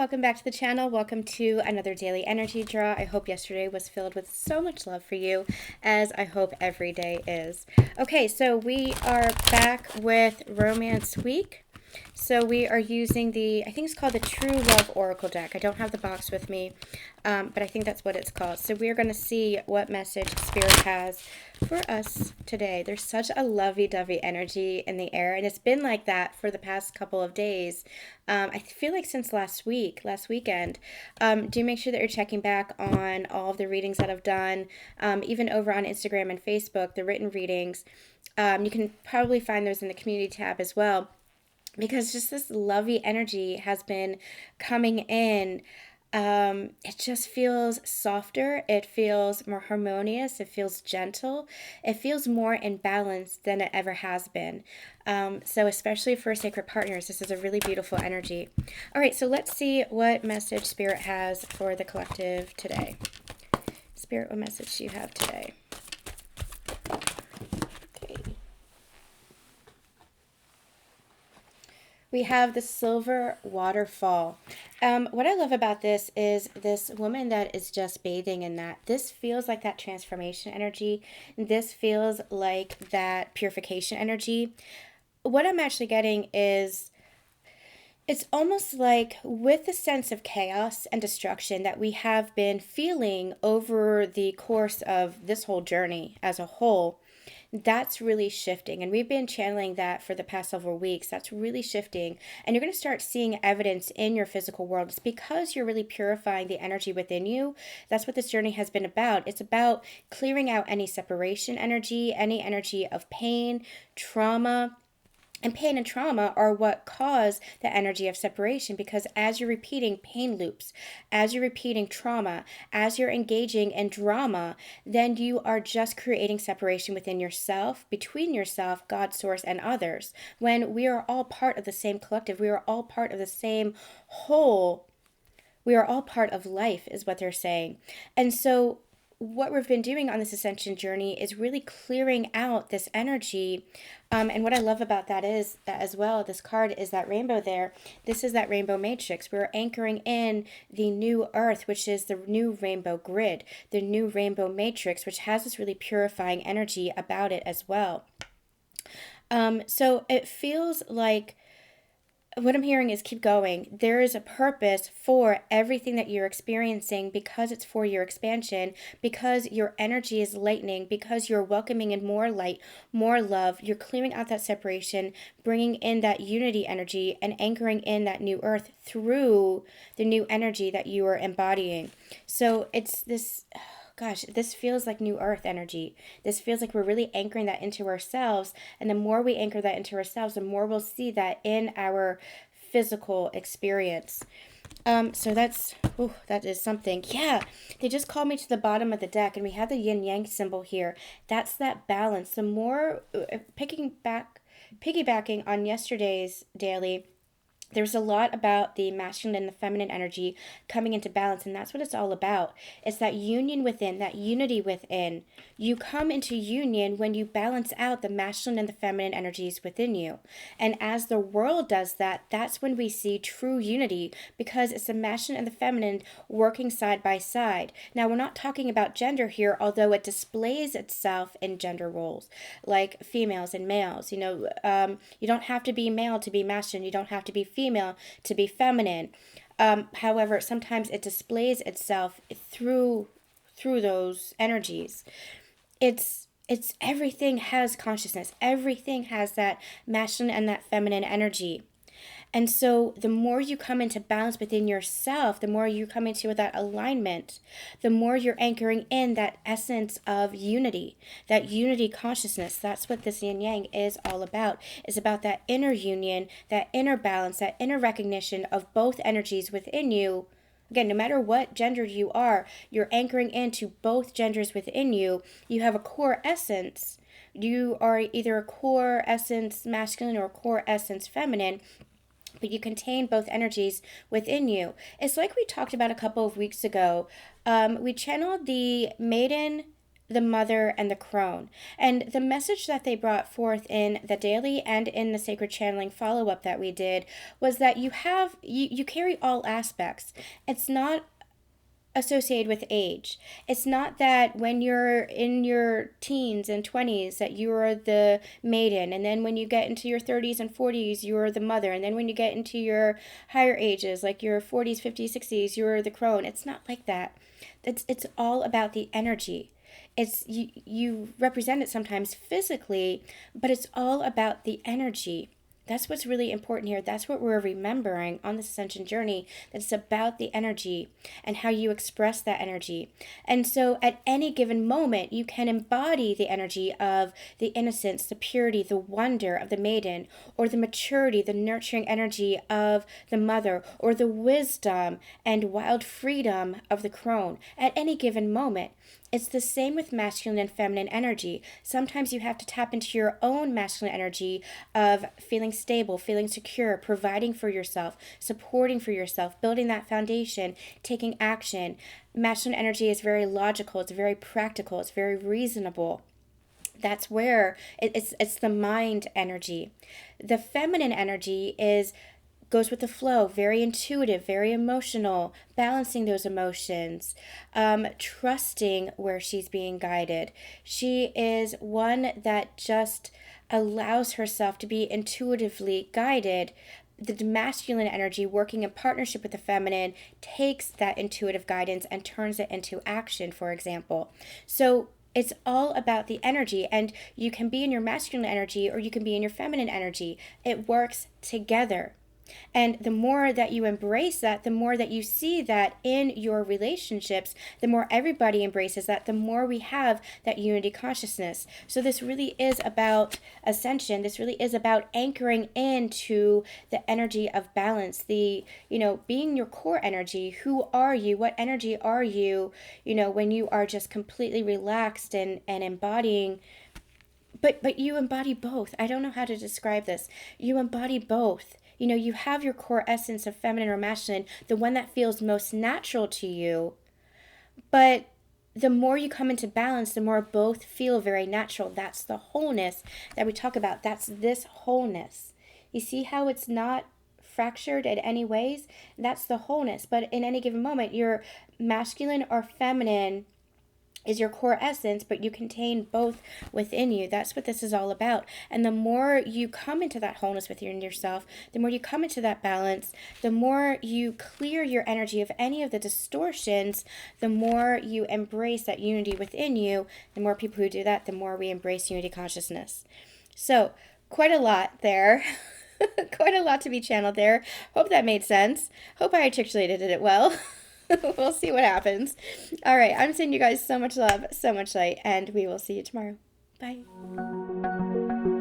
welcome back to the channel. Welcome to another daily energy draw. I hope yesterday was filled with so much love for you, as I hope every day is. Okay, so we are back with Romance Week. So we are using I think it's called the True Love Oracle deck. I don't have the box with me, but I think that's what it's called. So we're going to see what message Spirit has for us today. There's such a lovey-dovey energy in the air, and it's been like that for the past couple of days. I feel like since last weekend. Do make sure that you're checking back on all of the readings that I've done, even over on Instagram and Facebook, the written readings. You can probably find those in the community tab as well, because just this lovey energy has been coming in. It just feels softer. It feels more harmonious. It feels gentle. It feels more in balance than it ever has been. So especially for sacred partners, this is a really beautiful energy. All right, so let's see what message Spirit has for the collective today. Spirit, what message do you have today? We have the silver waterfall. What I love about this is this woman that is just bathing in that. This feels like that transformation energy. This feels like that purification energy. What I'm actually getting is it's almost like with the sense of chaos and destruction that we have been feeling over the course of this whole journey as a whole, that's really shifting. And we've been channeling that for the past several weeks. That's really shifting. And you're going to start seeing evidence in your physical world. It's because you're really purifying the energy within you. That's what this journey has been about. It's about clearing out any separation energy, any energy of pain, trauma. And pain and trauma are what cause the energy of separation, because as you're repeating pain loops, as you're repeating trauma, as you're engaging in drama, then you are just creating separation within yourself, between yourself, God, source, and others. When we are all part of the same collective, we are all part of the same whole. We are all part of life, is what they're saying. And so what we've been doing on this ascension journey is really clearing out this energy. And what I love about that is that as well, this card is that rainbow there. This is that rainbow matrix. We're anchoring in the new earth, which is the new rainbow grid, the new rainbow matrix, which has this really purifying energy about it as well. So it feels like what I'm hearing is keep going. There is a purpose for everything that you're experiencing, because it's for your expansion, because your energy is lightening, because you're welcoming in more light, more love. You're clearing out that separation, bringing in that unity energy, and anchoring in that new earth through the new energy that you are embodying. So it's this... Gosh, this feels like new earth energy. This feels like we're really anchoring that into ourselves. And the more we anchor that into ourselves, the more we'll see that in our physical experience. So that is something. Yeah, they just called me to the bottom of the deck, and we have the yin yang symbol here. That's that balance. The more piggybacking on yesterday's daily, there's a lot about the masculine and the feminine energy coming into balance, and that's what it's all about. It's that union within, that unity within. You come into union when you balance out the masculine and the feminine energies within you. And as the world does that, that's when we see true unity, because it's the masculine and the feminine working side by side. Now, we're not talking about gender here, although it displays itself in gender roles, like females and males. You don't have to be male to be masculine. You don't have to be female to be feminine. However, sometimes it displays itself through those energies. It's everything has consciousness. Everything has that masculine and that feminine energy. And so the more you come into balance within yourself, the more you come into that alignment, the more you're anchoring in that essence of unity, that unity consciousness. That's what this yin yang is all about. It's about that inner union, that inner balance, that inner recognition of both energies within you. Again, no matter what gender you are, you're anchoring into both genders within you. You have a core essence. You are either a core essence masculine or a core essence feminine, but you contain both energies within you. It's like we talked about a couple of weeks ago. We channeled the maiden the mother, and the crone. And the message that they brought forth in the daily and in the sacred channeling follow-up that we did was that you carry all aspects. It's not associated with age. It's not that when you're in your teens and 20s that you are the maiden, and then when you get into your 30s and 40s you're the mother, and then when you get into your higher ages like your 40s, 50s, 60s you're the crone. It's not like that. It's all about the energy. It's you represent it sometimes physically, but it's all about the energy. That's what's really important here. That's what we're remembering on this ascension journey. That it's about the energy and how you express that energy. And so at any given moment, you can embody the energy of the innocence, the purity, the wonder of the maiden, or the maturity, the nurturing energy of the mother, or the wisdom and wild freedom of the crone at any given moment. It's the same with masculine and feminine energy. Sometimes you have to tap into your own masculine energy of feeling stable, feeling secure, providing for yourself, supporting for yourself, building that foundation, taking action. Masculine energy is very logical, it's very practical, it's very reasonable. That's where it's the mind energy. The feminine energy goes with the flow, very intuitive, very emotional, balancing those emotions, trusting where she's being guided. She is one that just allows herself to be intuitively guided. The masculine energy, working in partnership with the feminine, takes that intuitive guidance and turns it into action, for example. So it's all about the energy, and you can be in your masculine energy or you can be in your feminine energy. It works together. And the more that you embrace that, the more that you see that in your relationships, the more everybody embraces that, the more we have that unity consciousness. So this really is about ascension. This really is about anchoring into the energy of balance, being your core energy. Who are you? What energy are you, when you are just completely relaxed and embodying. But you embody both. I don't know how to describe this. You embody both. You have your core essence of feminine or masculine, the one that feels most natural to you. But the more you come into balance, the more both feel very natural. That's the wholeness that we talk about. That's this wholeness. You see how it's not fractured in any ways? That's the wholeness. But in any given moment, you're masculine or feminine is your core essence, but you contain both within you. That's what this is all about. And the more you come into that wholeness within yourself, the more you come into that balance, the more you clear your energy of any of the distortions, the more you embrace that unity within you. The more people who do that, the more we embrace unity consciousness. So quite a lot there. Quite a lot to be channeled there. Hope that made sense. Hope I articulated it well. We'll see what happens. All right. I'm sending you guys so much love, so much light, and we will see you tomorrow. Bye.